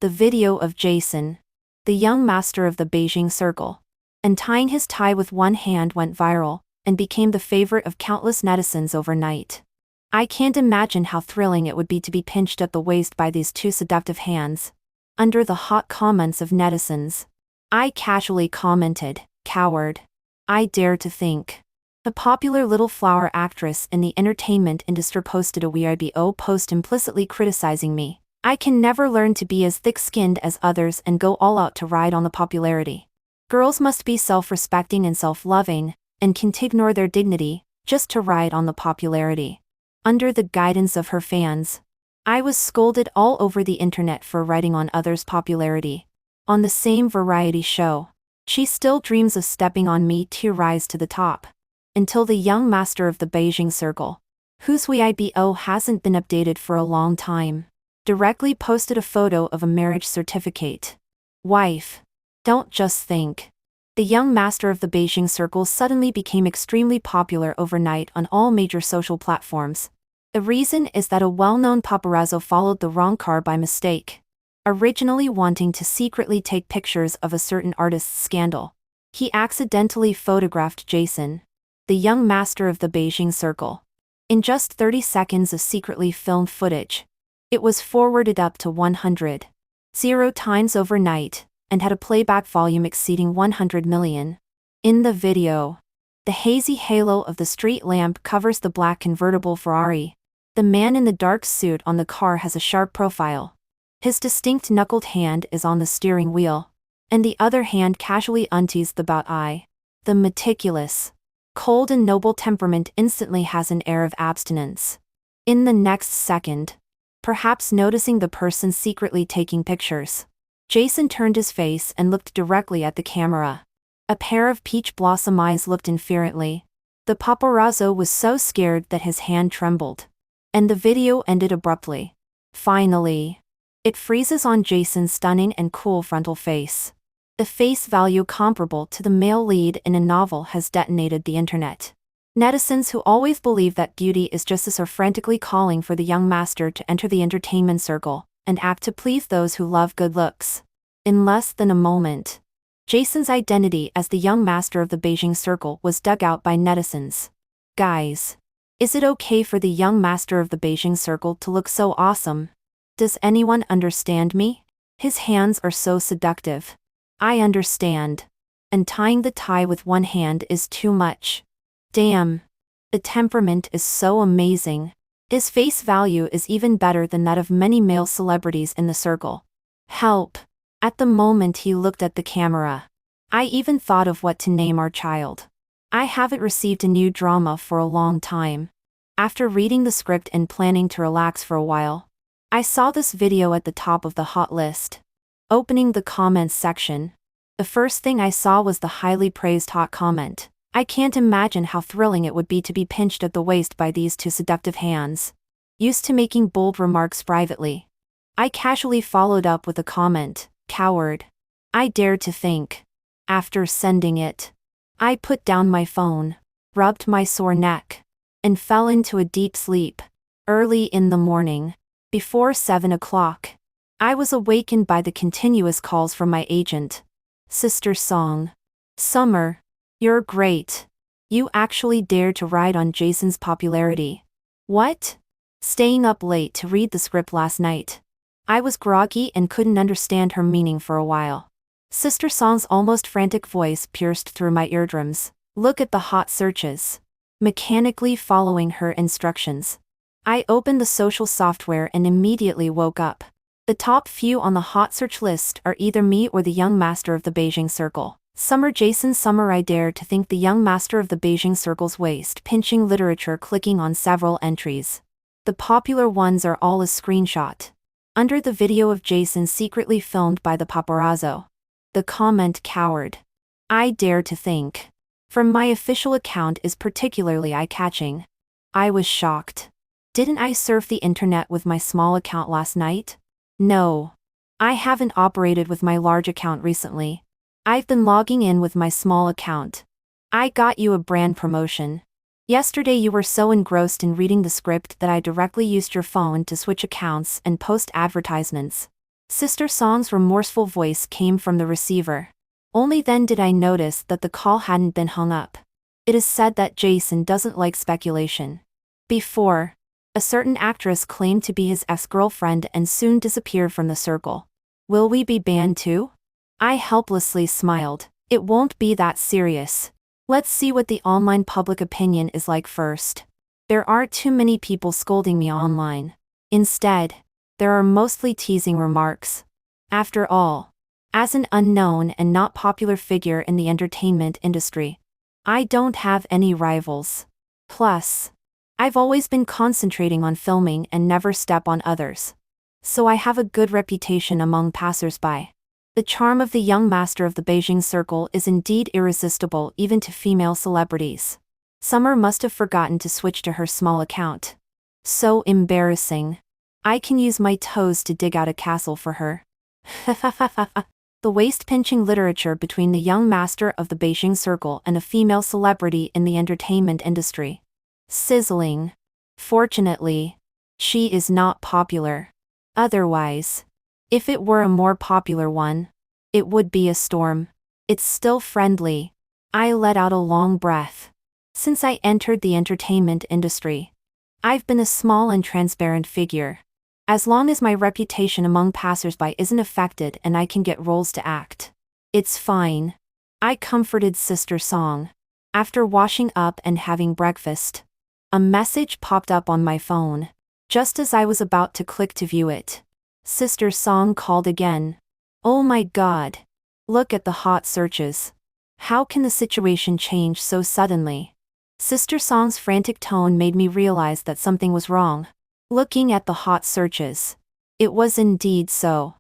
The video of Jason, the young master of the Beijing circle, untying his tie with one hand went viral and became the favorite of countless netizens overnight. I can't imagine how thrilling it would be to be pinched at the waist by these two seductive hands. Under the hot comments of netizens, I casually commented, "Coward. I dare to think." A popular little flower actress in the entertainment industry posted a Weibo post implicitly criticizing me. I can never learn to be as thick-skinned as others and go all out to ride on the popularity. Girls must be self-respecting and self-loving, and can't ignore their dignity, just to ride on the popularity. Under the guidance of her fans, I was scolded all over the internet for riding on others' popularity. On the same variety show, she still dreams of stepping on me to rise to the top. Until the young master of the Beijing circle, whose Weibo hasn't been updated for a long time, directly posted a photo of a marriage certificate. Wife. Don't just think. The young master of the Beijing circle suddenly became extremely popular overnight on all major social platforms. The reason is that a well-known paparazzo followed the wrong car by mistake, originally wanting to secretly take pictures of a certain artist's scandal. He accidentally photographed Jason, the young master of the Beijing circle. In just 30 seconds of secretly filmed footage, it was forwarded up to 100 times overnight, and had a playback volume exceeding 100 million. In the video, the hazy halo of the street lamp covers the black convertible Ferrari. The man in the dark suit on the car has a sharp profile. His distinct knuckled hand is on the steering wheel, and the other hand casually unties the bout eye. The meticulous, cold and noble temperament instantly has an air of abstinence. In the next second, perhaps noticing the person secretly taking pictures, Jason turned his face and looked directly at the camera. A pair of peach blossom eyes looked inferently. The paparazzo was so scared that his hand trembled. And the video ended abruptly. Finally, it freezes on Jason's stunning and cool frontal face. The face value comparable to the male lead in a novel has detonated the internet. Netizens who always believe that beauty is justice are frantically calling for the young master to enter the entertainment circle and act to please those who love good looks. In less than a moment, Jason's identity as the young master of the Beijing circle was dug out by netizens. Guys, is it okay for the young master of the Beijing circle to look so awesome? Does anyone understand me? His hands are so seductive. I understand. And tying the tie with one hand is too much. Damn. The temperament is so amazing. His face value is even better than that of many male celebrities in the circle. Help. At the moment he looked at the camera, I even thought of what to name our child. I haven't received a new drama for a long time. After reading the script and planning to relax for a while, I saw this video at the top of the hot list. Opening the comments section, the first thing I saw was the highly praised hot comment. I can't imagine how thrilling it would be to be pinched at the waist by these two seductive hands. Used to making bold remarks privately, I casually followed up with a comment, "Coward. I dare to think." After sending it, I put down my phone, rubbed my sore neck, and fell into a deep sleep. Early in the morning, before 7 o'clock, I was awakened by the continuous calls from my agent. "Sister Song. Summer. You're great. You actually dared to ride on Jason's popularity." What? Staying up late to read the script last night, I was groggy and couldn't understand her meaning for a while. Sister Song's almost frantic voice pierced through my eardrums. Look at the hot searches. Mechanically following her instructions, I opened the social software and immediately woke up. The top few on the hot search list are either me or the young master of the Beijing circle. Summer Jason Summer. I dare to think the young master of the Beijing circle's waist pinching literature. Clicking on several entries. The popular ones are all a screenshot. Under the video of Jason secretly filmed by the paparazzo, the comment, "Coward. I dare to think," from my official account is particularly eye-catching. I was shocked. Didn't I surf the internet with my small account last night? No. I haven't operated with my large account recently. I've been logging in with my small account. I got you a brand promotion. Yesterday you were so engrossed in reading the script that I directly used your phone to switch accounts and post advertisements. Sister Song's remorseful voice came from the receiver. Only then did I notice that the call hadn't been hung up. It is said that Jason doesn't like speculation. Before, a certain actress claimed to be his ex-girlfriend and soon disappeared from the circle. Will we be banned too? I helplessly smiled. It won't be that serious. Let's see what the online public opinion is like first. There aren't too many people scolding me online. Instead, there are mostly teasing remarks. After all, as an unknown and not popular figure in the entertainment industry, I don't have any rivals. Plus, I've always been concentrating on filming and never step on others. So I have a good reputation among passers-by. The charm of the young master of the Beijing circle is indeed irresistible even to female celebrities. Summer must have forgotten to switch to her small account. So embarrassing. I can use my toes to dig out a castle for her. The waist-pinching literature between the young master of the Beijing circle and a female celebrity in the entertainment industry. Sizzling. Fortunately, she is not popular. Otherwise, if it were a more popular one, it would be a storm. It's still friendly. I let out a long breath. Since I entered the entertainment industry, I've been a small and transparent figure. As long as my reputation among passers-by isn't affected and I can get roles to act, it's fine. I comforted Sister Song. After washing up and having breakfast, a message popped up on my phone. Just as I was about to click to view it, Sister Song called again. Oh my God. Look at the hot searches. How can the situation change so suddenly? Sister Song's frantic tone made me realize that something was wrong. Looking at the hot searches, it was indeed so.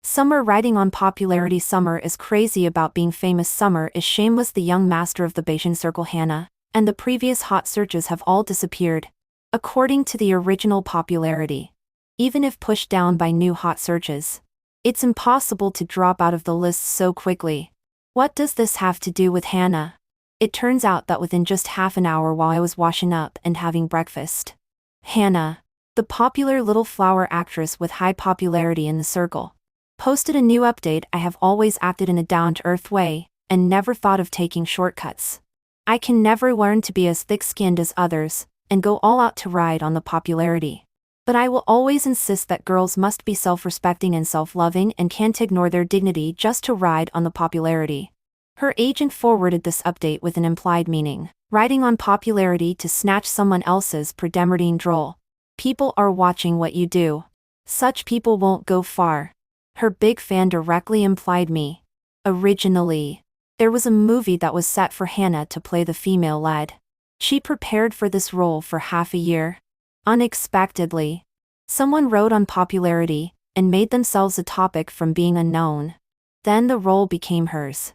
Summer riding on popularity. Summer is crazy about being famous. Summer is shameless. The young master of the Beijing circle, Hannah, and the previous hot searches have all disappeared. According to the original popularity, even if pushed down by new hot searches, it's impossible to drop out of the list so quickly. What does this have to do with Hannah? It turns out that within just half an hour while I was washing up and having breakfast, Hannah, the popular little flower actress with high popularity in the circle, posted a new update. I have always acted in a down-to-earth way, and never thought of taking shortcuts. I can never learn to be as thick-skinned as others, and go all out to ride on the popularity. But I will always insist that girls must be self-respecting and self-loving and can't ignore their dignity just to ride on the popularity. Her agent forwarded this update with an implied meaning. Riding on popularity to snatch someone else's predetermined role. People are watching what you do. Such people won't go far. Her big fan directly implied me. Originally, there was a movie that was set for Hannah to play the female lead. She prepared for this role for half a year. Unexpectedly, someone rode on popularity and made themselves a topic from being unknown. Then the role became hers.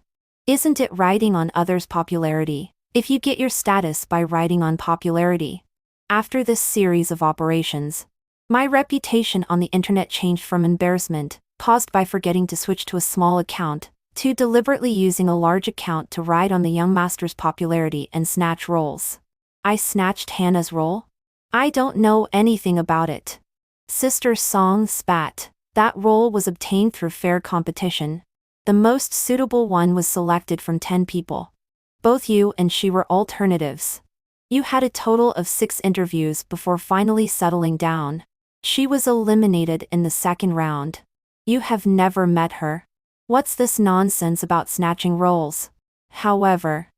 Isn't it riding on others' popularity, if you get your status by riding on popularity? After this series of operations, my reputation on the internet changed from embarrassment, caused by forgetting to switch to a small account, to deliberately using a large account to ride on the young master's popularity and snatch roles. I snatched Hannah's role? I don't know anything about it. Sister Song spat. That role was obtained through fair competition. The most suitable one was selected from 10 people. Both you and she were alternatives. You had a total of 6 interviews before finally settling down. She was eliminated in the second round. You have never met her. What's this nonsense about snatching roles? However,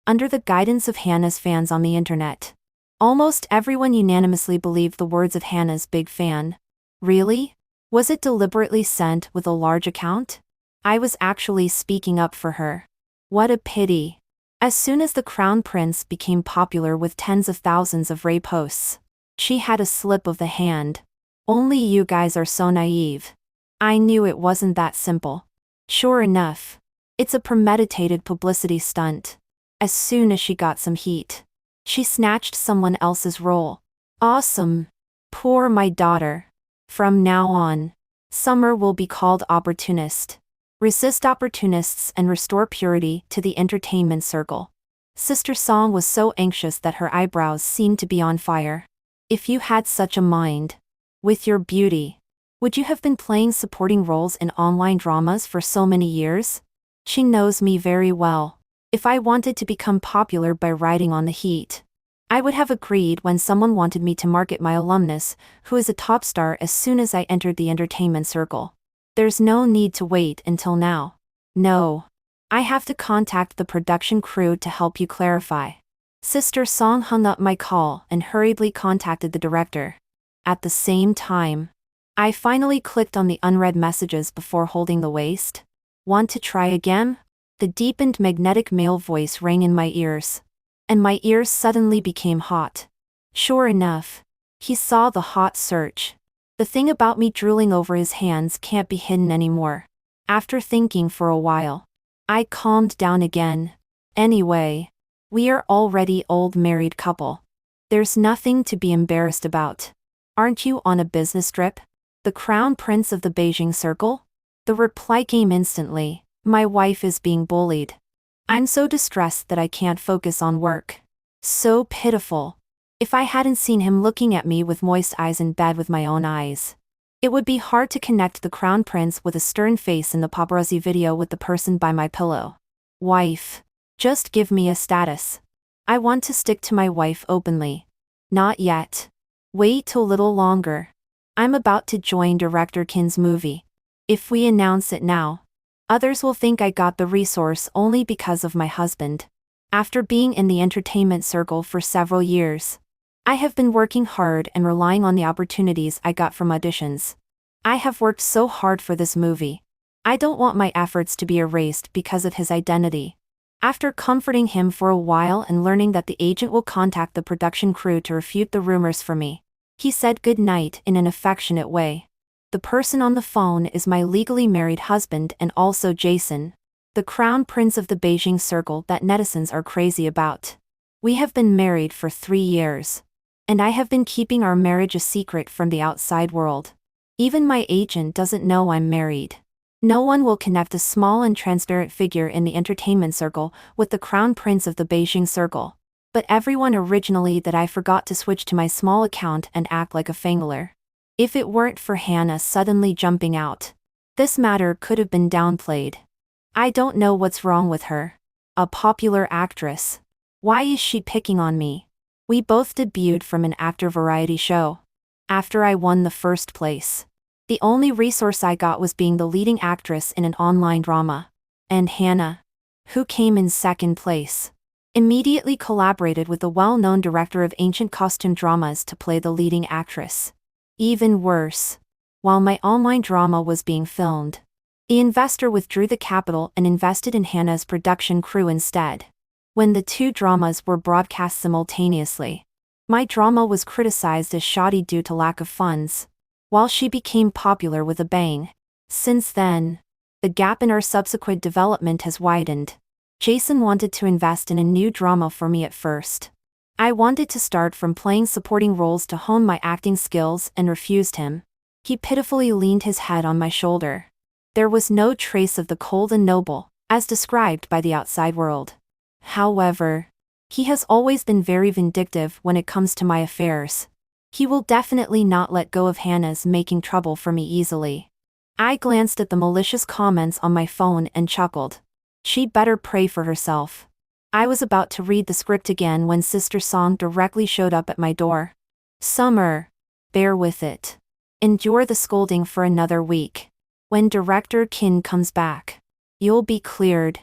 under the guidance of Hannah's fans on the internet, almost everyone unanimously believed the words of Hannah's big fan. Really? Was it deliberately sent with a large account? I was actually speaking up for her. What a pity. As soon as the Crown Prince became popular with tens of thousands of reposts, she had a slip of the hand. Only you guys are so naive. I knew it wasn't that simple. Sure enough, it's a premeditated publicity stunt. As soon as she got some heat, she snatched someone else's role. Awesome. Poor my daughter. From now on, Summer will be called opportunist. Resist opportunists and restore purity to the entertainment circle. Sister Song was so anxious that her eyebrows seemed to be on fire. If you had such a mind, with your beauty, Would you have been playing supporting roles in online dramas for so many years? She knows me very well. If I wanted to become popular by riding on the heat, I would have agreed when someone wanted me to market my alumnus, who is a top star, as soon as I entered the entertainment circle. There's no need to wait until now. No. I have to contact the production crew to help you clarify. Sister Song hung up my call and hurriedly contacted the director. At the same time, I finally clicked on the unread messages before holding the waist. Want to try again? The deepened magnetic male voice rang in my ears. And my ears suddenly became hot. Sure enough, he saw the hot surge. The thing about me drooling over his hands can't be hidden anymore. After thinking for a while, I calmed down again. Anyway, we are already old married couple. There's nothing to be embarrassed about. Aren't you on a business trip? The crown prince of the Beijing circle? The reply came instantly. My wife is being bullied. I'm so distressed that I can't focus on work. So pitiful. If I hadn't seen him looking at me with moist eyes in bed with my own eyes, it would be hard to connect the crown prince with a stern face in the paparazzi video with the person by my pillow. Wife. Just give me a status. I want to stick to my wife openly. Not yet. Wait till a little longer. I'm about to join director Kin's movie. If we announce it now, others will think I got the resource only because of my husband. After being in the entertainment circle for several years, I have been working hard and relying on the opportunities I got from auditions. I have worked so hard for this movie. I don't want my efforts to be erased because of his identity. After comforting him for a while and learning that the agent will contact the production crew to refute the rumors for me, he said good night in an affectionate way. The person on the phone is my legally married husband and also Jason, the crown prince of the Beijing circle that netizens are crazy about. We have been married for 3 years. And I have been keeping our marriage a secret from the outside world. Even my agent doesn't know I'm married. No one will connect a small and transparent figure in the entertainment circle with the crown prince of the Beijing circle. But everyone originally that I forgot to switch to my small account and act like a fangler. If it weren't for Hannah suddenly jumping out, this matter could have been downplayed. I don't know what's wrong with her. A popular actress. Why is she picking on me? We both debuted from an actor variety show. After I won the first place, the only resource I got was being the leading actress in an online drama. And Hannah, who came in second place, immediately collaborated with the well-known director of ancient costume dramas to play the leading actress. Even worse, while my online drama was being filmed, the investor withdrew the capital and invested in Hannah's production crew instead. When the two dramas were broadcast simultaneously, my drama was criticized as shoddy due to lack of funds, while she became popular with a bang. Since then, the gap in our subsequent development has widened. Jason wanted to invest in a new drama for me at first. I wanted to start from playing supporting roles to hone my acting skills and refused him. He pitifully leaned his head on my shoulder. There was no trace of the cold and noble, as described by the outside world. However, he has always been very vindictive when it comes to my affairs. He will definitely not let go of Hannah's making trouble for me easily. I glanced at the malicious comments on my phone and chuckled. She'd better pray for herself. I was about to read the script again when Sister Song directly showed up at my door. Summer. Bear with it. Endure the scolding for another week. When Director Kin comes back, you'll be cleared.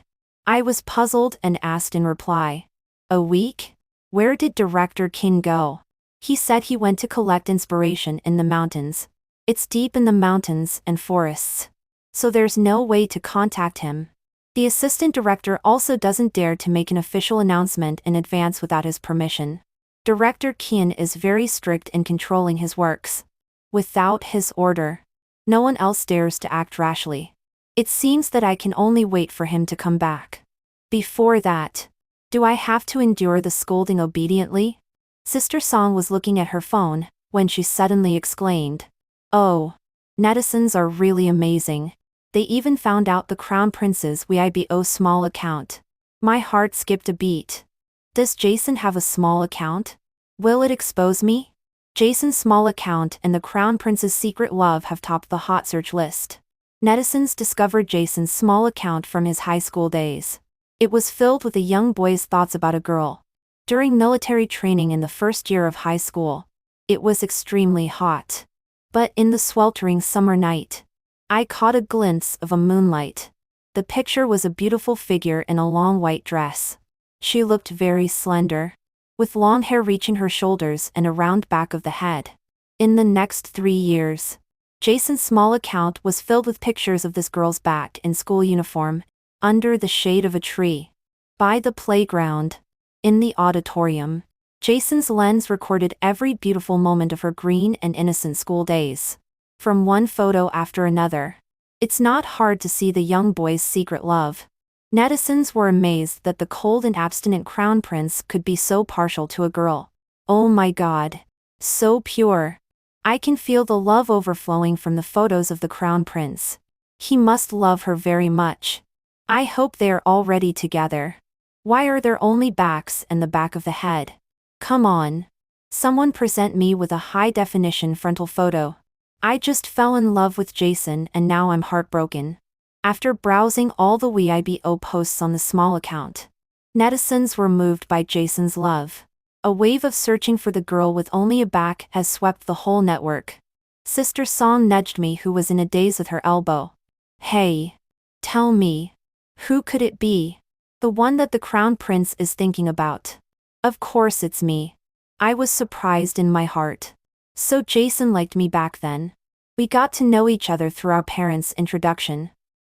I was puzzled and asked in reply. A week? Where did Director Kin go? He said he went to collect inspiration in the mountains. It's deep in the mountains and forests, so there's no way to contact him. The assistant director also doesn't dare to make an official announcement in advance without his permission. Director Kin is very strict in controlling his works. Without his order, no one else dares to act rashly. It seems that I can only wait for him to come back. Before that, do I have to endure the scolding obediently? Sister Song was looking at her phone when she suddenly exclaimed, "Oh, netizens are really amazing. They even found out the crown prince's Weibo small account." My heart skipped a beat. Does Jason have a small account? Will it expose me? Jason's small account and the Crown Prince's secret love have topped the hot search list. Netizens discovered Jason's small account from his high school days. It was filled with a young boy's thoughts about a girl. During military training in the first year of high school, it was extremely hot. But in the sweltering summer night, I caught a glimpse of a moonlight. The picture was a beautiful figure in a long white dress. She looked very slender, with long hair reaching her shoulders and a round back of the head. In the next 3 years, Jason's small account was filled with pictures of this girl's back in school uniform, under the shade of a tree, by the playground, in the auditorium. Jason's lens recorded every beautiful moment of her green and innocent school days. From one photo after another, it's not hard to see the young boy's secret love. Netizens were amazed that the cold and abstinent Crown Prince could be so partial to a girl. Oh my God. So pure. I can feel the love overflowing from the photos of the Crown Prince. He must love her very much. I hope they are already together. Why are there only backs and the back of the head? Come on. Someone present me with a high-definition frontal photo. I just fell in love with Jason and now I'm heartbroken. After browsing all the Weibo posts on the small account, netizens were moved by Jason's love. A wave of searching for the girl with only a back has swept the whole network. Sister Song nudged me, who was in a daze with her elbow. Hey. Tell me. Who could it be? The one that the Crown Prince is thinking about. Of course it's me. I was surprised in my heart. So Jason liked me back then. We got to know each other through our parents' introduction.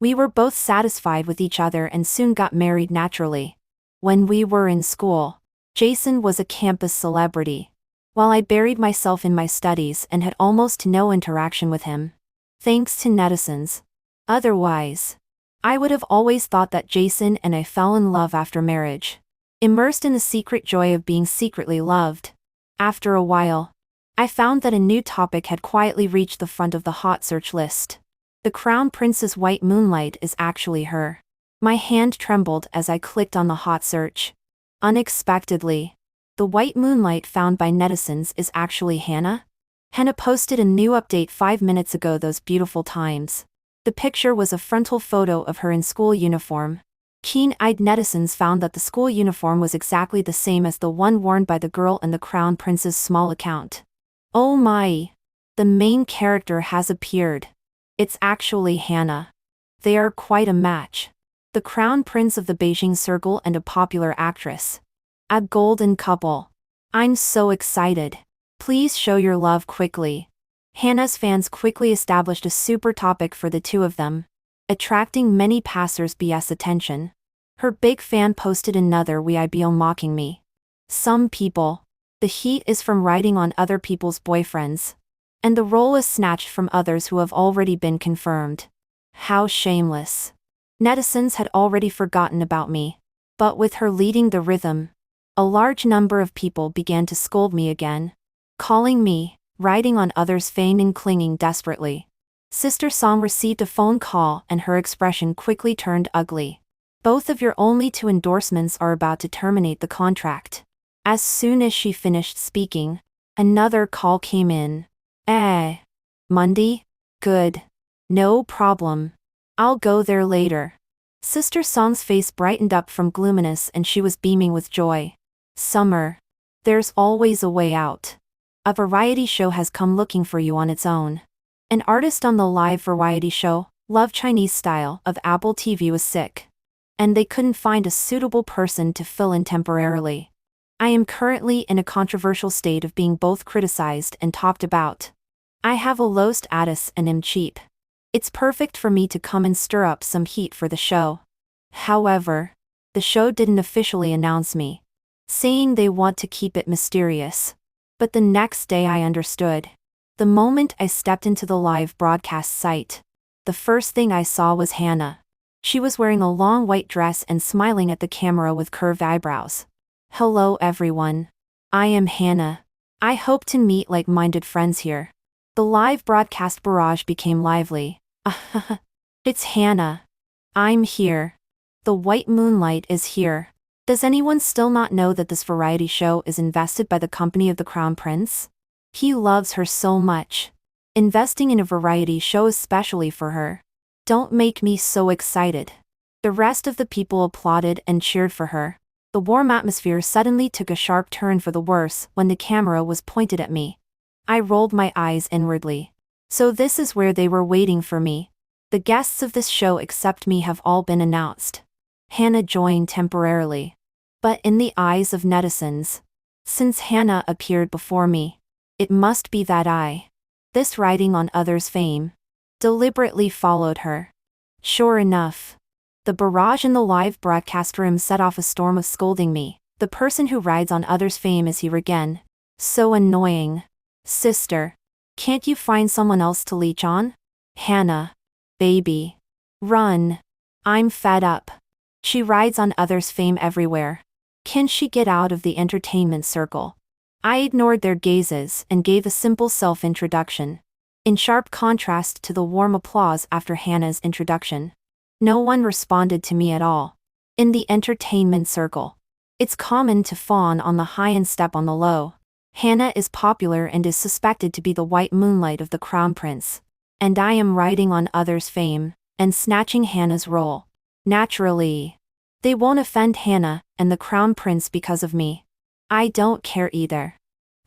We were both satisfied with each other and soon got married naturally. When we were in school, Jason was a campus celebrity, while I buried myself in my studies and had almost no interaction with him. Thanks to netizens. Otherwise, I would have always thought that Jason and I fell in love after marriage, immersed in the secret joy of being secretly loved. After a while, I found that a new topic had quietly reached the front of the hot search list. The Crown Prince's white moonlight is actually her. My hand trembled as I clicked on the hot search. Unexpectedly, the white moonlight found by netizens is actually Hannah. Hannah posted a new update 5 minutes ago. Those beautiful times. The picture was a frontal photo of her in school uniform. Keen-eyed netizens found that the school uniform was exactly the same as the one worn by the girl in the Crown Prince's small account. Oh my! The main character has appeared. It's actually Hannah. They are quite a match. The Crown Prince of the Beijing circle and a popular actress. A golden couple. I'm so excited. Please show your love quickly. Hannah's fans quickly established a super topic for the two of them, attracting many passers-by's attention. Her big fan posted another Weibo mocking me. Some people. The heat is from writing on other people's boyfriends. And the role is snatched from others who have already been confirmed. How shameless. Netizens had already forgotten about me. But with her leading the rhythm, a large number of people began to scold me again. Calling me, writing on others, feigning clinging desperately. Sister Song received a phone call and her expression quickly turned ugly. Both of your only 2 endorsements are about to terminate the contract. As soon as she finished speaking, another call came in. Monday? Good. No problem. I'll go there later. Sister Song's face brightened up from gloominess and she was beaming with joy. Summer. There's always a way out. A variety show has come looking for you on its own. An artist on the live variety show, Love Chinese Style, of Apple TV was sick. And they couldn't find a suitable person to fill in temporarily. I am currently in a controversial state of being both criticized and talked about. I have a low status and am cheap. It's perfect for me to come and stir up some heat for the show. However, the show didn't officially announce me, saying they want to keep it mysterious. But the next day I understood. The moment I stepped into the live broadcast site, the first thing I saw was Hannah. She was wearing a long white dress and smiling at the camera with curved eyebrows. Hello everyone. I am Hannah. I hope to meet like-minded friends here. The live broadcast barrage became lively. It's Hannah. I'm here. The white moonlight is here. Does anyone still not know that this variety show is invested by the company of the Crown Prince? He loves her so much. Investing in a variety show especially for her. Don't make me so excited. The rest of the people applauded and cheered for her. The warm atmosphere suddenly took a sharp turn for the worse when the camera was pointed at me. I rolled my eyes inwardly. So this is where they were waiting for me. The guests of this show except me have all been announced. Hannah joined temporarily. But in the eyes of netizens, since Hannah appeared before me, it must be that I, this riding on others' fame, deliberately followed her. Sure enough, the barrage in the live broadcast room set off a storm of scolding me. The person who rides on others' fame is here again. So annoying. Sister, can't you find someone else to leech on? Hannah, baby, run. I'm fed up. She rides on others' fame everywhere. Can she get out of the entertainment circle? I ignored their gazes and gave a simple self-introduction, in sharp contrast to the warm applause after Hannah's introduction. No one responded to me at all. In the entertainment circle, it's common to fawn on the high and step on the low. Hannah is popular and is suspected to be the white moonlight of the crown prince. And I am riding on others' fame, and snatching Hannah's role. Naturally, they won't offend Hannah and the crown prince because of me. I don't care either.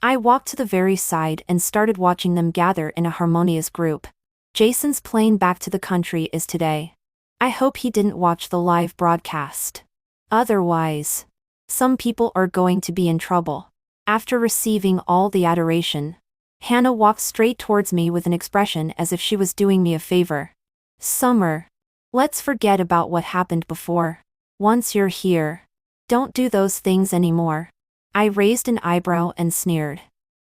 I walked to the very side and started watching them gather in a harmonious group. Jason's plane back to the country is today. I hope he didn't watch the live broadcast. Otherwise, some people are going to be in trouble. After receiving all the adoration, Hannah walked straight towards me with an expression as if she was doing me a favor. Summer, let's forget about what happened before. Once you're here, don't do those things anymore. I raised an eyebrow and sneered.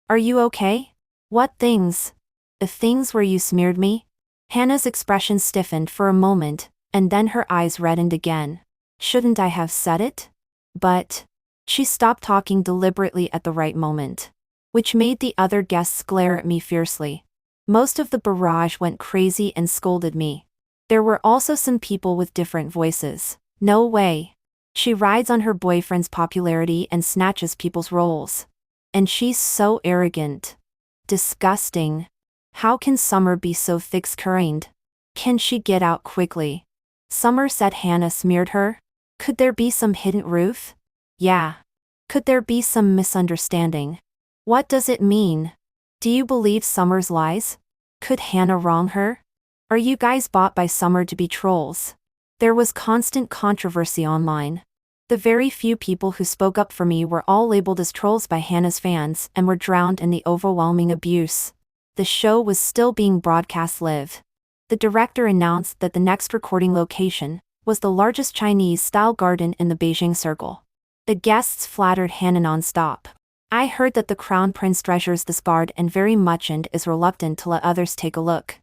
Are you okay? What things? The things where you smeared me? Hannah's expression stiffened for a moment, and then her eyes reddened again. Shouldn't I have said it? But she stopped talking deliberately at the right moment, which made the other guests glare at me fiercely. Most of the barrage went crazy and scolded me. There were also some people with different voices. No way. She rides on her boyfriend's popularity and snatches people's roles. And she's so arrogant. Disgusting. How can Summer be so thick-skinned? Can she get out quickly? Summer said Hannah smeared her. Could there be some hidden roof? Yeah. Could there be some misunderstanding? What does it mean? Do you believe Summer's lies? Could Hannah wrong her? Are you guys bought by Summer to be trolls? There was constant controversy online. The very few people who spoke up for me were all labeled as trolls by Hannah's fans and were drowned in the overwhelming abuse. The show was still being broadcast live. The director announced that the next recording location was the largest Chinese-style garden in the Beijing circle. The guests flattered Hannah non-stop. I heard that the crown prince treasures this garden very much and is reluctant to let others take a look.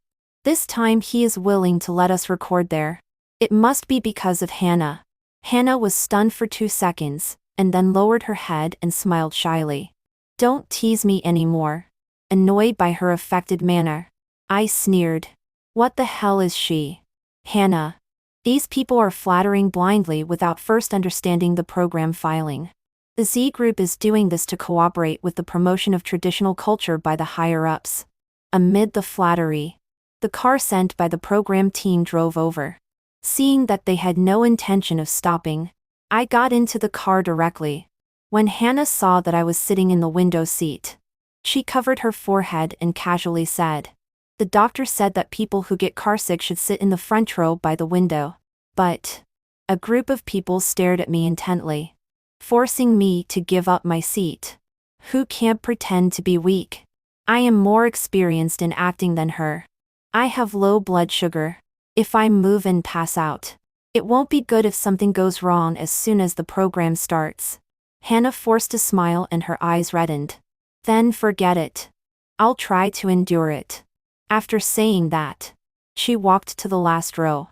This time he is willing to let us record there. It must be because of Hannah. Hannah was stunned for 2 seconds, and then lowered her head and smiled shyly. Don't tease me anymore. Annoyed by her affected manner, I sneered. What the hell is she? Hannah. These people are flattering blindly without first understanding the program filing. The Z Group is doing this to cooperate with the promotion of traditional culture by the higher-ups. Amid the flattery, the car sent by the program team drove over. Seeing that they had no intention of stopping, I got into the car directly. When Hannah saw that I was sitting in the window seat, she covered her forehead and casually said, "The doctor said that people who get carsick should sit in the front row by the window." But a group of people stared at me intently, forcing me to give up my seat. Who can't pretend to be weak? I am more experienced in acting than her. I have low blood sugar. If I move and pass out, it won't be good if something goes wrong as soon as the program starts. Hannah forced a smile and her eyes reddened. Then forget it. I'll try to endure it. After saying that, she walked to the last row.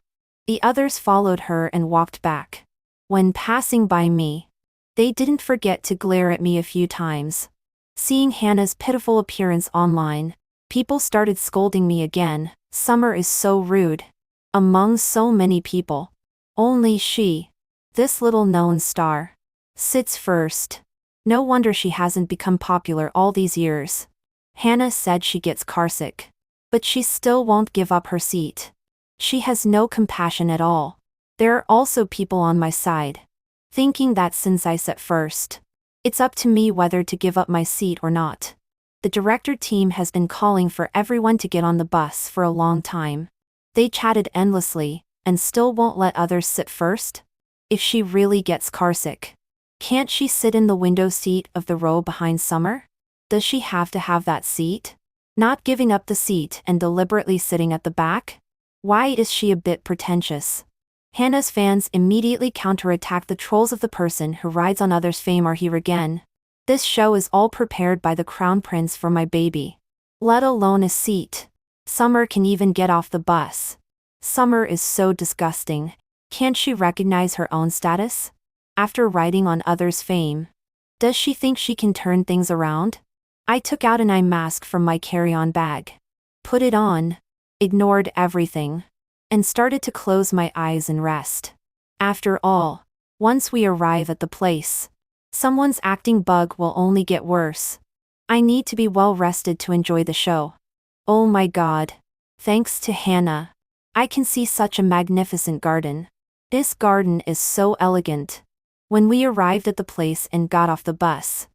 The others followed her and walked back. When passing by me, they didn't forget to glare at me a few times. Seeing Hannah's pitiful appearance online, people started scolding me again. Summer is so rude. Among so many people, only she, this little-known star, sits first. No wonder she hasn't become popular all these years. Hannah said she gets carsick. But she still won't give up her seat. She has no compassion at all. There are also people on my side, thinking that since I sat first, it's up to me whether to give up my seat or not. The director team has been calling for everyone to get on the bus for a long time. They chatted endlessly, and still won't let others sit first? If she really gets carsick, can't she sit in the window seat of the row behind Summer? Does she have to have that seat? Not giving up the seat and deliberately sitting at the back? Why is she a bit pretentious? Hannah's fans immediately counterattack the trolls of the person who rides on others' fame are here again. This show is all prepared by the crown prince for my baby. Let alone a seat. Summer can even get off the bus. Summer is so disgusting. Can't she recognize her own status? After riding on others' fame, does she think she can turn things around? I took out an eye mask from my carry-on bag, put it on, ignored everything, and started to close my eyes and rest. After all, once we arrive at the place, someone's acting bug will only get worse. I need to be well rested to enjoy the show. Oh my God. Thanks to Hannah, I can see such a magnificent garden. This garden is so elegant. When we arrived at the place and got off the bus,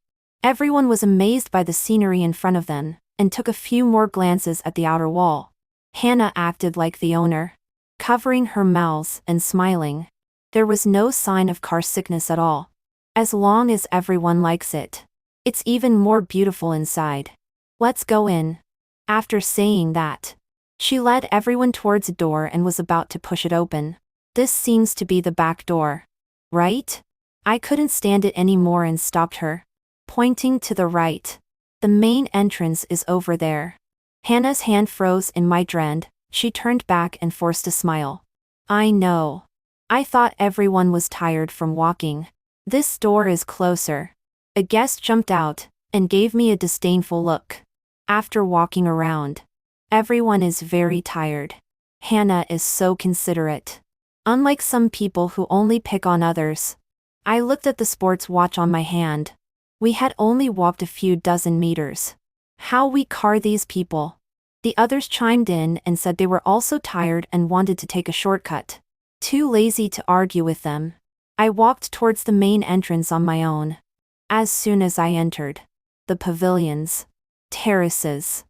everyone was amazed by the scenery in front of them, and took a few more glances at the outer wall. Hannah acted like the owner, covering her mouth and smiling. There was no sign of car sickness at all. As long as everyone likes it, it's even more beautiful inside. Let's go in. After saying that, she led everyone towards a door and was about to push it open. This seems to be the back door, right? I couldn't stand it anymore and stopped her, pointing to the right. The main entrance is over there. Hannah's hand froze in my dread. She turned back and forced a smile. I know. I thought everyone was tired from walking. This door is closer. A guest jumped out and gave me a disdainful look. After walking around, everyone is very tired. Hannah is so considerate. Unlike some people who only pick on others. I looked at the sports watch on my hand. We had only walked a few dozen meters. How weak are these people? The others chimed in and said they were also tired and wanted to take a shortcut. Too lazy to argue with them, I walked towards the main entrance on my own. As soon as I entered, the pavilions, terraces,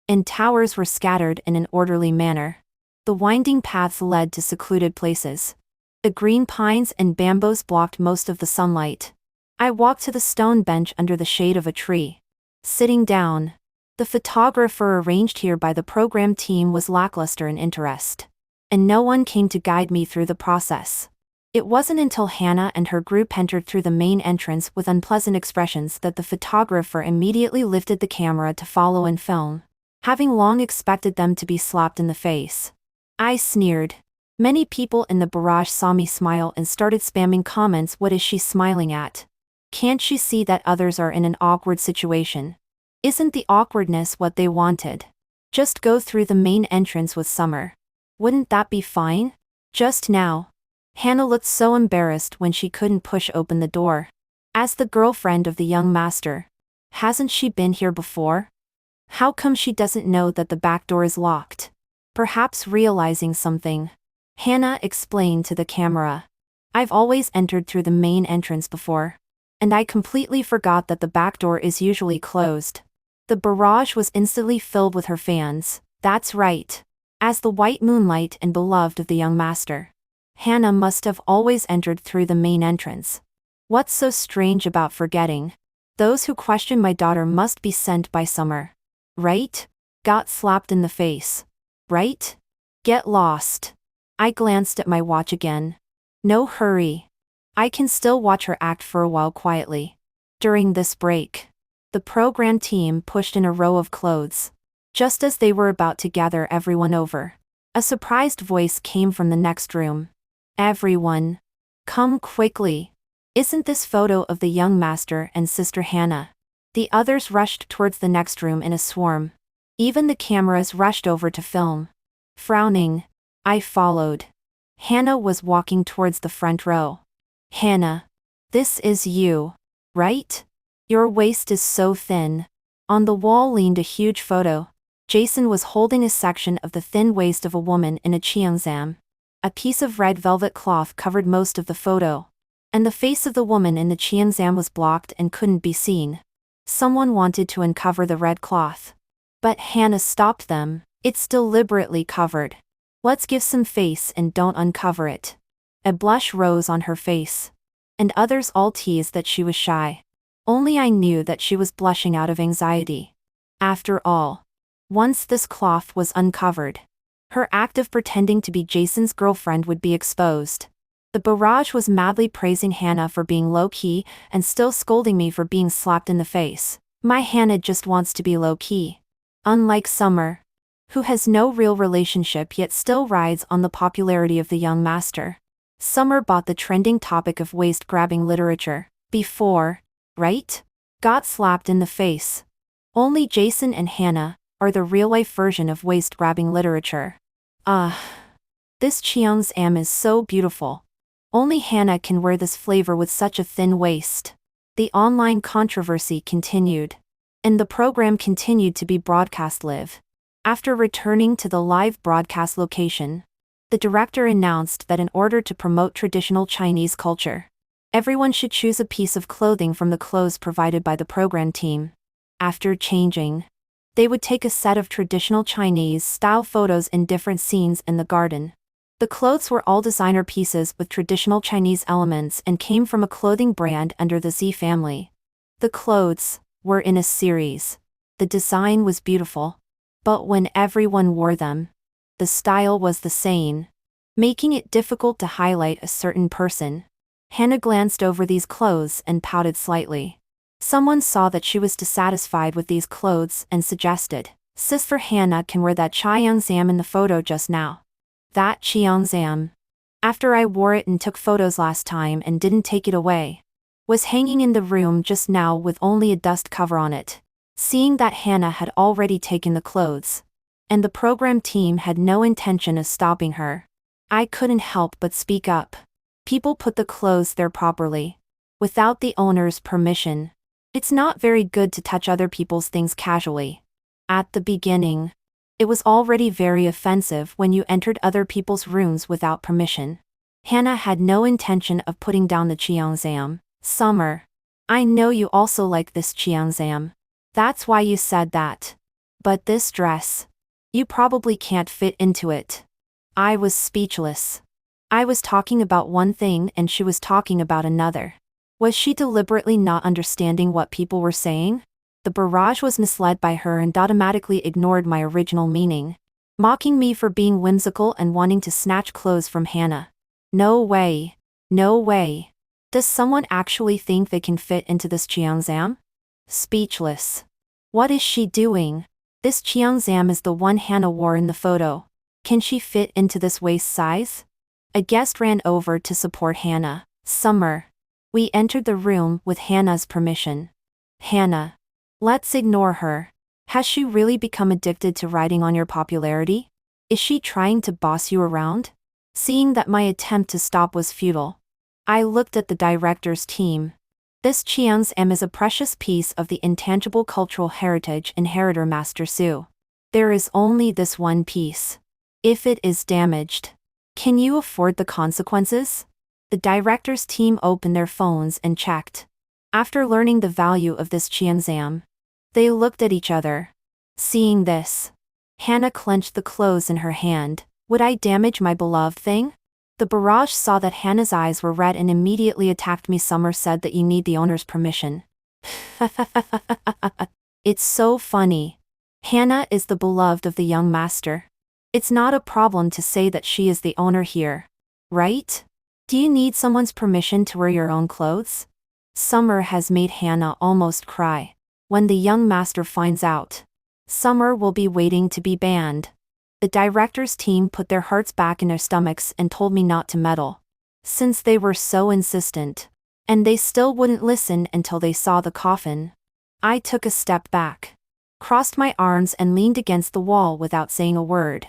and towers were scattered in an orderly manner. The winding paths led to secluded places. The green pines and bamboos blocked most of the sunlight. I walked to the stone bench under the shade of a tree. Sitting down, the photographer arranged here by the program team was lackluster in interest, and no one came to guide me through the process. It wasn't until Hannah and her group entered through the main entrance with unpleasant expressions that the photographer immediately lifted the camera to follow and film, having long expected them to be slapped in the face. I sneered. Many people in the barrage saw me smile and started spamming comments. What is she smiling at? Can't she see that others are in an awkward situation? Isn't the awkwardness what they wanted? Just go through the main entrance with Summer. Wouldn't that be fine? Just now, Hannah looked so embarrassed when she couldn't push open the door. As the girlfriend of the young master, hasn't she been here before? How come she doesn't know that the back door is locked? Perhaps realizing something, Hannah explained to the camera. I've always entered through the main entrance before, and I completely forgot that the back door is usually closed. The barrage was instantly filled with her fans. That's right. As the white moonlight and beloved of the young master, Hannah must have always entered through the main entrance. What's so strange about forgetting? Those who question my daughter must be sent by Summer. Right? Got slapped in the face. Right? Get lost. I glanced at my watch again. No hurry. I can still watch her act for a while quietly. During this break, the program team pushed in a row of clothes. Just as they were about to gather everyone over, a surprised voice came from the next room. Everyone, come quickly. Isn't this photo of the young master and Sister Hannah? The others rushed towards the next room in a swarm. Even the cameras rushed over to film. Frowning, I followed. Hannah was walking towards the front row. Hannah, this is you, right? Your waist is so thin. On the wall leaned a huge photo. Jason was holding a section of the thin waist of a woman in a cheongsam. A piece of red velvet cloth covered most of the photo, and the face of the woman in the cheongsam was blocked and couldn't be seen. Someone wanted to uncover the red cloth, but Hannah stopped them. It's deliberately covered. Let's give some face and don't uncover it. A blush rose on her face, and others all teased that she was shy. Only I knew that she was blushing out of anxiety. After all, once this cloth was uncovered, her act of pretending to be Jason's girlfriend would be exposed. The barrage was madly praising Hannah for being low-key and still scolding me for being slapped in the face. My Hannah just wants to be low-key. Unlike Summer, who has no real relationship yet still rides on the popularity of the young master. Summer bought the trending topic of waist-grabbing literature before, right? Got slapped in the face. Only Jason and Hannah are the real-life version of waist-grabbing literature. This cheongsam is so beautiful. Only Hannah can wear this flavor with such a thin waist. The online controversy continued, and the program continued to be broadcast live. After returning to the live broadcast location, the director announced that in order to promote traditional Chinese culture, everyone should choose a piece of clothing from the clothes provided by the program team. After changing, they would take a set of traditional Chinese-style photos in different scenes in the garden. The clothes were all designer pieces with traditional Chinese elements and came from a clothing brand under the Z family. The clothes were in a series. The design was beautiful, but when everyone wore them, the style was the same, making it difficult to highlight a certain person. Hannah glanced over these clothes and pouted slightly. Someone saw that she was dissatisfied with these clothes and suggested, "Sister Hannah can wear that cheongsam in the photo just now." That cheongsam, after I wore it and took photos last time and didn't take it away, was hanging in the room just now with only a dust cover on it. Seeing that Hannah had already taken the clothes, and the program team had no intention of stopping her, I couldn't help but speak up. People put the clothes there properly, without the owner's permission. It's not very good to touch other people's things casually. At the beginning, it was already very offensive when you entered other people's rooms without permission. Hannah had no intention of putting down the cheongsam. Summer, I know you also like this cheongsam. That's why you said that. But this dress, you probably can't fit into it. I was speechless. I was talking about one thing and she was talking about another. Was she deliberately not understanding what people were saying? The barrage was misled by her and automatically ignored my original meaning, mocking me for being whimsical and wanting to snatch clothes from Hannah. No way. No way. Does someone actually think they can fit into this cheongsam? Speechless. What is she doing? This cheongsam is the one Hannah wore in the photo. Can she fit into this waist size? A guest ran over to support Hannah. Summer. We entered the room with Hannah's permission. Hannah. Let's ignore her. Has she really become addicted to riding on your popularity? Is she trying to boss you around? Seeing that my attempt to stop was futile, I looked at the director's team. This cheongsam is a precious piece of the intangible cultural heritage inheritor Master Su. There is only this one piece. If it is damaged, can you afford the consequences? The director's team opened their phones and checked. After learning the value of this cheongsam, they looked at each other. Seeing this, Hannah clenched the clothes in her hand. Would I damage my beloved thing? The barrage saw that Hannah's eyes were red and immediately attacked me. Summer said that you need the owner's permission. It's so funny. Hannah is the beloved of the young master. It's not a problem to say that she is the owner here, right? Do you need someone's permission to wear your own clothes? Summer has made Hannah almost cry. When the young master finds out, Summer will be waiting to be banned. The director's team put their hearts back in their stomachs and told me not to meddle, since they were so insistent, and they still wouldn't listen until they saw the coffin. I took a step back, crossed my arms and leaned against the wall without saying a word.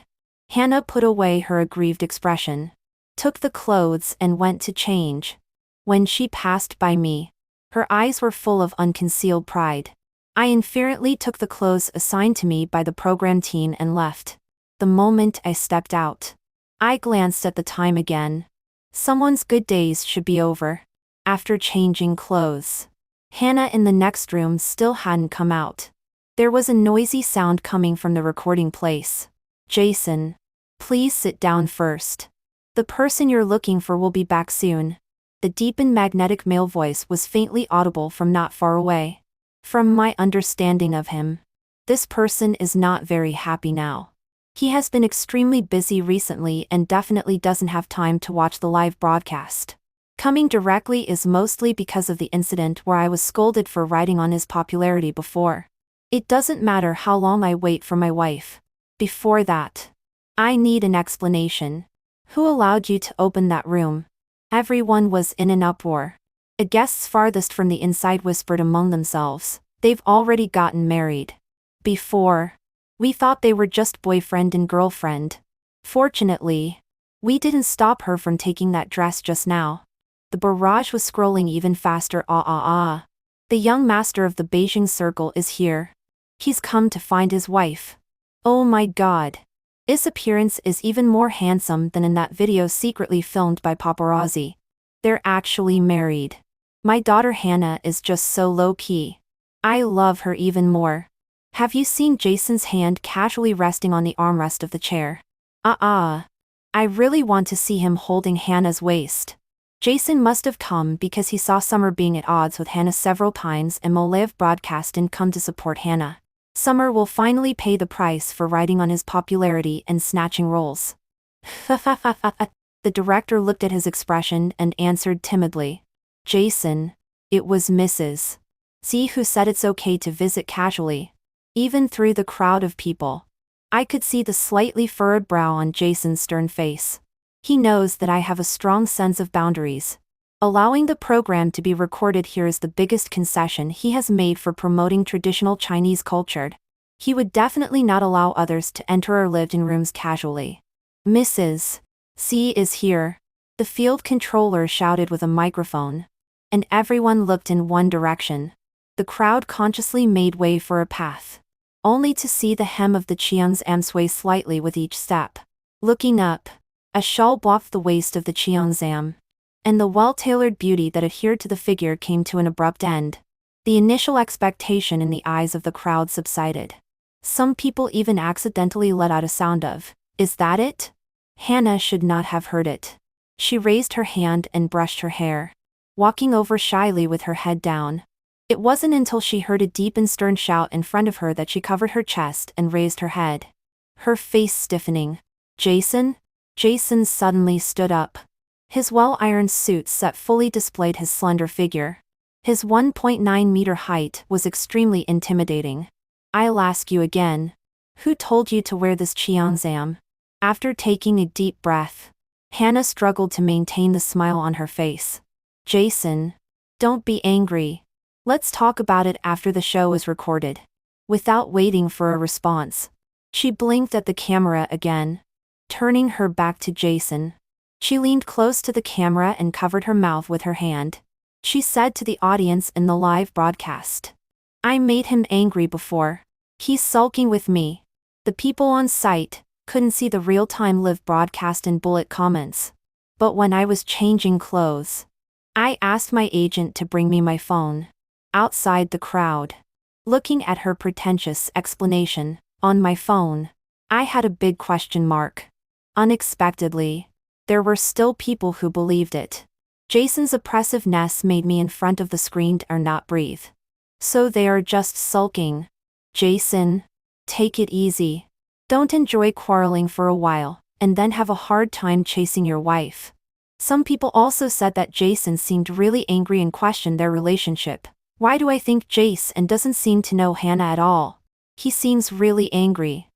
Hannah put away her aggrieved expression, took the clothes and went to change. When she passed by me, her eyes were full of unconcealed pride. I inferently took the clothes assigned to me by the program team and left. The moment I stepped out, I glanced at the time again. Someone's good days should be over. After changing clothes, Hannah in the next room still hadn't come out. There was a noisy sound coming from the recording place. Jason, please sit down first. The person you're looking for will be back soon. The deep and magnetic male voice was faintly audible from not far away. From my understanding of him, this person is not very happy now. He has been extremely busy recently and definitely doesn't have time to watch the live broadcast. Coming directly is mostly because of the incident where I was scolded for riding on his popularity before. It doesn't matter how long I wait for my wife. Before that, I need an explanation. Who allowed you to open that room? Everyone was in an uproar. The guests farthest from the inside whispered among themselves, they've already gotten married. Before, we thought they were just boyfriend and girlfriend. Fortunately, we didn't stop her from taking that dress just now. The barrage was scrolling even faster. The young master of the Beijing circle is here. He's come to find his wife. Oh my god. His appearance is even more handsome than in that video secretly filmed by paparazzi. They're actually married. My daughter Hannah is just so low-key. I love her even more. Have you seen Jason's hand casually resting on the armrest of the chair? I really want to see him holding Hannah's waist. Jason must have come because he saw Summer being at odds with Hannah several times and Molev broadcast and come to support Hannah. Summer will finally pay the price for riding on his popularity and snatching roles. The director looked at his expression and answered timidly. Jason, it was Mrs. C who said it's okay to visit casually. Even through the crowd of people, I could see the slightly furrowed brow on Jason's stern face. He knows that I have a strong sense of boundaries. Allowing the program to be recorded here is the biggest concession he has made for promoting traditional Chinese culture. He would definitely not allow others to enter or live in rooms casually. Mrs. C is here, the field controller shouted with a microphone. And everyone looked in one direction. The crowd consciously made way for a path, only to see the hem of the cheongsam sway slightly with each step. Looking up, a shawl blocked the waist of the cheongsam, and the well-tailored beauty that adhered to the figure came to an abrupt end. The initial expectation in the eyes of the crowd subsided. Some people even accidentally let out a sound of, "Is that it?" Hannah should not have heard it. She raised her hand and brushed her hair, walking over shyly with her head down. It wasn't until she heard a deep and stern shout in front of her that she covered her chest and raised her head, her face stiffening. Jason? Jason suddenly stood up. His well-ironed suit set fully displayed his slender figure. His 1.9-meter height was extremely intimidating. I'll ask you again. Who told you to wear this cheongsam? After taking a deep breath, Hannah struggled to maintain the smile on her face. Jason, don't be angry. Let's talk about it after the show is recorded. Without waiting for a response, she blinked at the camera again. Turning her back to Jason, she leaned close to the camera and covered her mouth with her hand. She said to the audience in the live broadcast, I made him angry before. He's sulking with me. The people on site couldn't see the real-time live broadcast and bullet comments. But when I was changing clothes, I asked my agent to bring me my phone. Outside the crowd, looking at her pretentious explanation, on my phone, I had a big question mark. Unexpectedly, there were still people who believed it. Jason's oppressiveness made me in front of the screen or not breathe. So they are just sulking. Jason, take it easy. Don't enjoy quarreling for a while, and then have a hard time chasing your wife. Some people also said that Jason seemed really angry and questioned their relationship. Why do I think Jason doesn't seem to know Hannah at all? He seems really angry.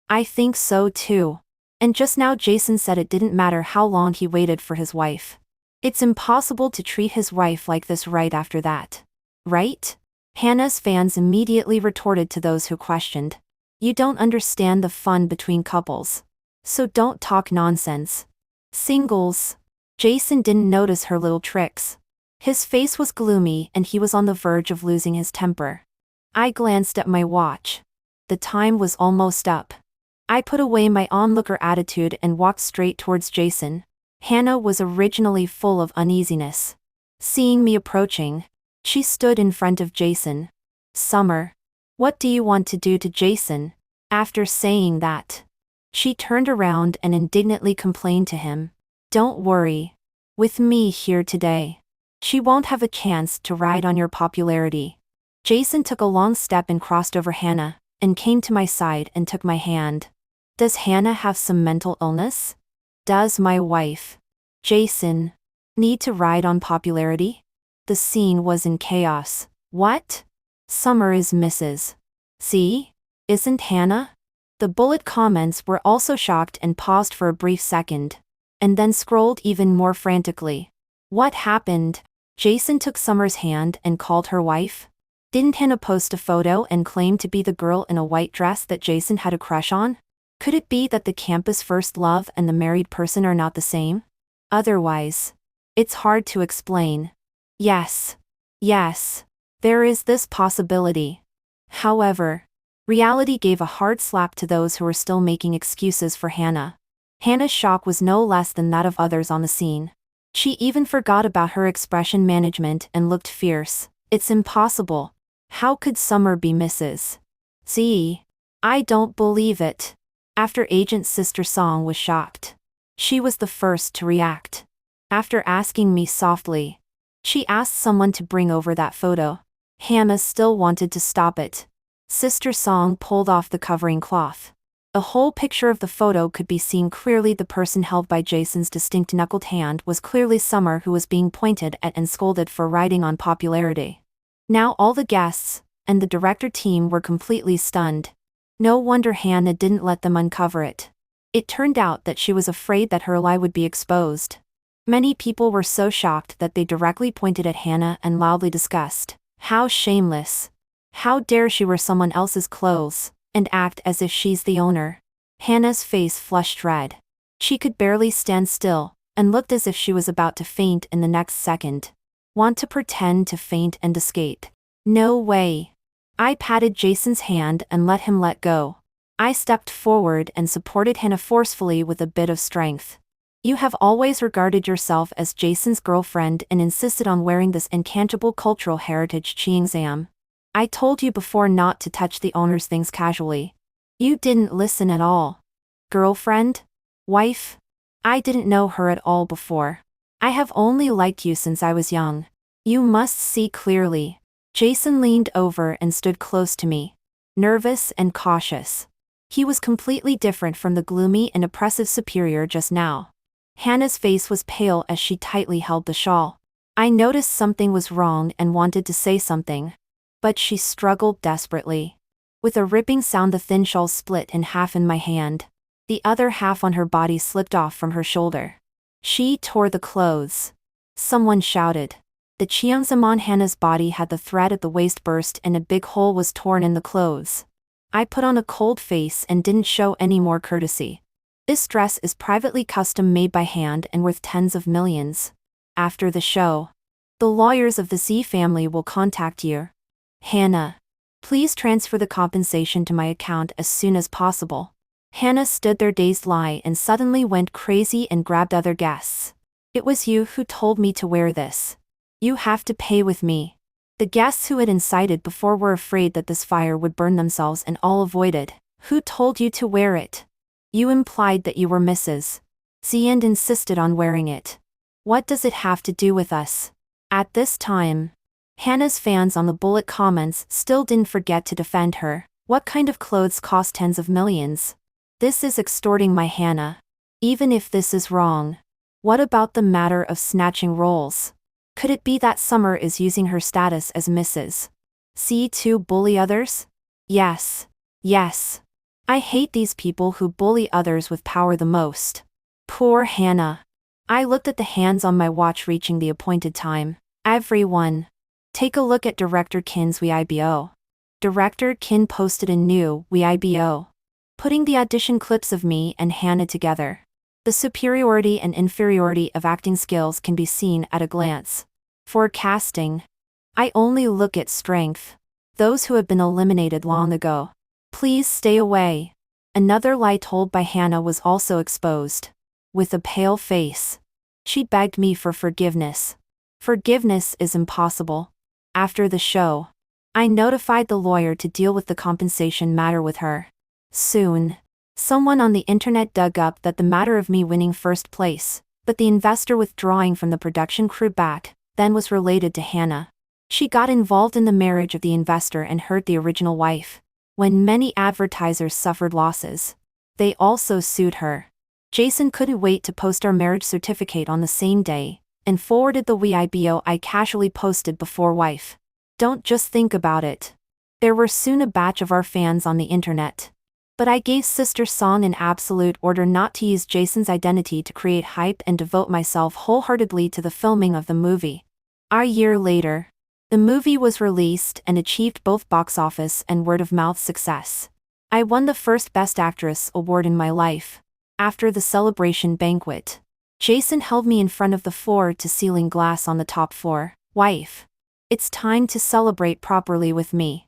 I think so too. And just now Jason said it didn't matter how long he waited for his wife. It's impossible to treat his wife like this right after that. Right? Hannah's fans immediately retorted to those who questioned. You don't understand the fun between couples. So don't talk nonsense. Singles. Jason didn't notice her little tricks. His face was gloomy and he was on the verge of losing his temper. I glanced at my watch. The time was almost up. I put away my onlooker attitude and walked straight towards Jason. Hannah was originally full of uneasiness. Seeing me approaching, she stood in front of Jason. "Summer, what do you want to do to Jason?" After saying that, she turned around and indignantly complained to him. "Don't worry. With me here today, she won't have a chance to ride on your popularity." Jason took a long step and crossed over Hannah, and came to my side and took my hand. "Does Hannah have some mental illness? Does my wife, Jason, need to ride on popularity?" The scene was in chaos. "What? Summer is Mrs. C, isn't Hannah?" The bullet comments were also shocked and paused for a brief second, and then scrolled even more frantically. "What happened?" Jason took Summer's hand and called her wife. Didn't Hannah post a photo and claim to be the girl in a white dress that Jason had a crush on? Could it be that the campus first love and the married person are not the same? Otherwise, it's hard to explain. Yes, there is this possibility. However, reality gave a hard slap to those who were still making excuses for Hannah. Hannah's shock was no less than that of others on the scene. She even forgot about her expression management and looked fierce. "It's impossible. How could Summer be Mrs. Z? I don't believe it." After Agent's sister Song was shocked, she was the first to react. After asking me softly, she asked someone to bring over that photo. Hannah still wanted to stop it. Sister Song pulled off the covering cloth. A whole picture of the photo could be seen clearly. The person held by Jason's distinct knuckled hand was clearly Summer, who was being pointed at and scolded for riding on popularity. Now all the guests and the director team were completely stunned. No wonder Hannah didn't let them uncover it. It turned out that she was afraid that her lie would be exposed. Many people were so shocked that they directly pointed at Hannah and loudly discussed, "How shameless! How dare she wear someone else's clothes and act as if she's the owner?" Hannah's face flushed red. She could barely stand still, and looked as if she was about to faint in the next second. Want to pretend to faint and escape? No way. I patted Jason's hand and let him let go. I stepped forward and supported Hannah forcefully with a bit of strength. "You have always regarded yourself as Jason's girlfriend and insisted on wearing this intangible cultural heritage Cheongsam. I told you before not to touch the owner's things casually. You didn't listen at all. Girlfriend? Wife? I didn't know her at all before. I have only liked you since I was young. You must see clearly." Jason leaned over and stood close to me, nervous and cautious. He was completely different from the gloomy and oppressive superior just now. Hannah's face was pale as she tightly held the shawl. I noticed something was wrong and wanted to say something, but she struggled desperately. With a ripping sound, the thin shawl split in half in my hand. The other half on her body slipped off from her shoulder. She tore the clothes. Someone shouted. The Cheongsam on Hannah's body had the thread at the waist burst and a big hole was torn in the clothes. I put on a cold face and didn't show any more courtesy. "This dress is privately custom made by hand and worth tens of millions. After the show, the lawyers of the Z family will contact you. Hannah, please transfer the compensation to my account as soon as possible." Hannah stood there dazed lie and suddenly went crazy and grabbed other guests. "It was you who told me to wear this. You have to pay with me." The guests who had incited before were afraid that this fire would burn themselves and all avoided. "Who told you to wear it? You implied that you were Mrs. Z and insisted on wearing it. What does it have to do with us?" At this time, Hannah's fans on the bullet comments still didn't forget to defend her. "What kind of clothes cost tens of millions? This is extorting my Hannah. Even if this is wrong, what about the matter of snatching rolls? Could it be that Summer is using her status as Mrs. C to bully others? Yes. I hate these people who bully others with power the most." Poor Hannah. I looked at the hands on my watch reaching the appointed time. "Everyone, take a look at Director Kin's Weibo." Director Kin posted a new Weibo, putting the audition clips of me and Hannah together. The superiority and inferiority of acting skills can be seen at a glance. For casting, I only look at strength. Those who have been eliminated long ago. Please stay away. Another lie told by Hannah was also exposed. With a pale face, she begged me for forgiveness. Forgiveness is impossible. After the show, I notified the lawyer to deal with the compensation matter with her. Soon, someone on the internet dug up that the matter of me winning first place, but the investor withdrawing from the production crew back, then was related to Hannah. She got involved in the marriage of the investor and hurt the original wife. When many advertisers suffered losses, they also sued her. Jason couldn't wait to post our marriage certificate on the same day, and forwarded the Weibo I casually posted before wife. Don't just think about it. There were soon a batch of our fans on the internet. But I gave Sister Song an absolute order not to use Jason's identity to create hype and devote myself wholeheartedly to the filming of the movie. A year later, the movie was released and achieved both box office and word-of-mouth success. I won the first Best Actress award in my life. After the celebration banquet, Jason held me in front of the floor-to-ceiling glass on the top floor. Wife, it's time to celebrate properly with me.